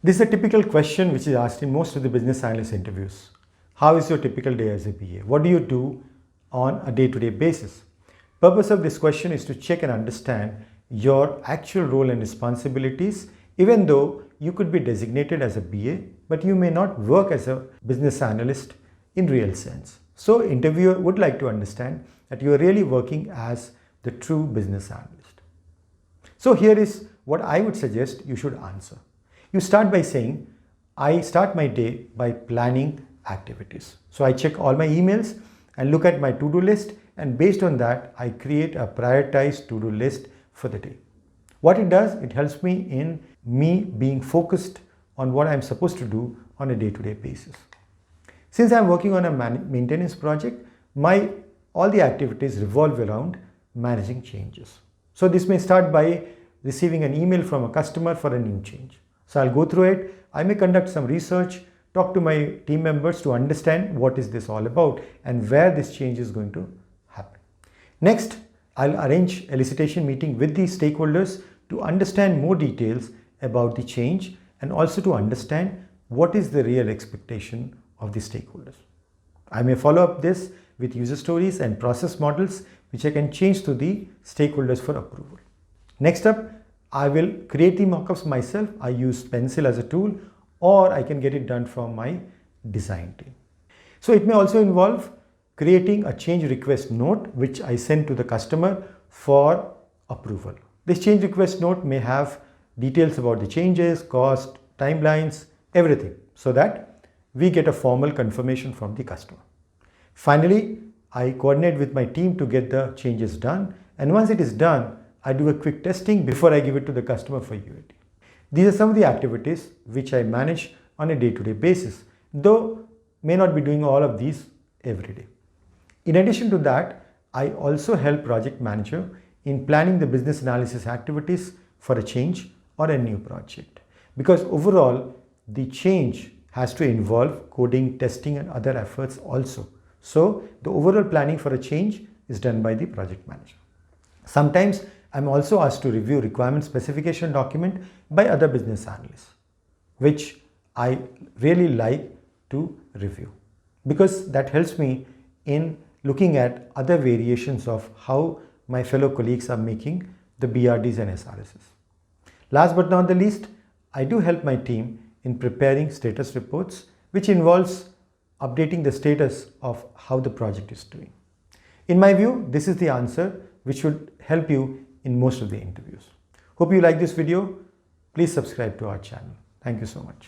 This is a typical question which is asked in most of the business analyst interviews. How is your typical day as a BA? What do you do on a day-to-day basis? Purpose of this question is to check and understand your actual role and responsibilities, even though you could be designated as a BA, but you may not work as a business analyst in real sense. So interviewer would like to understand that you are really working as the true business analyst. So here is what I would suggest you should answer. You start by saying, I start my day by planning activities. So I check all my emails and look at my to-do list, and based on that, I create a prioritized to-do list for the day. What it does, it helps me in being focused on what I'm supposed to do on a day-to-day basis. Since I'm working on a maintenance project, all the activities revolve around managing changes. So this may start by receiving an email from a customer for a new change. So I'll go through it. I may conduct some research, talk to my team members to understand what is this all about and where this change is going to happen. Next, I'll arrange a elicitation meeting with the stakeholders to understand more details about the change and also to understand what is the real expectation of the stakeholders. I may follow up this with user stories and process models which I can change to the stakeholders for approval. Next up, I will create the mockups myself. I use Pencil as a tool, or I can get it done from my design team. So it may also involve creating a change request note which I send to the customer for approval. This change request note may have details about the changes, cost, timelines, everything, so that we get a formal confirmation from the customer. Finally, I coordinate with my team to get the changes done, and once it is done, I do a quick testing before I give it to the customer for UAT. These are some of the activities which I manage on a day-to-day basis, though may not be doing all of these every day. In addition to that, I also help project manager in planning the business analysis activities for a change or a new project, because overall the change has to involve coding, testing and other efforts also. So the overall planning for a change is done by the project manager. Sometimes I'm also asked to review requirement specification document by other business analysts, which I really like to review because that helps me in looking at other variations of how my fellow colleagues are making the BRDs and SRSs. Last but not the least, I do help my team in preparing status reports, which involves updating the status of how the project is doing. In my view, this is the answer which should help you in most of the interviews. Hope you like this video. Please subscribe to our channel. Thank you so much.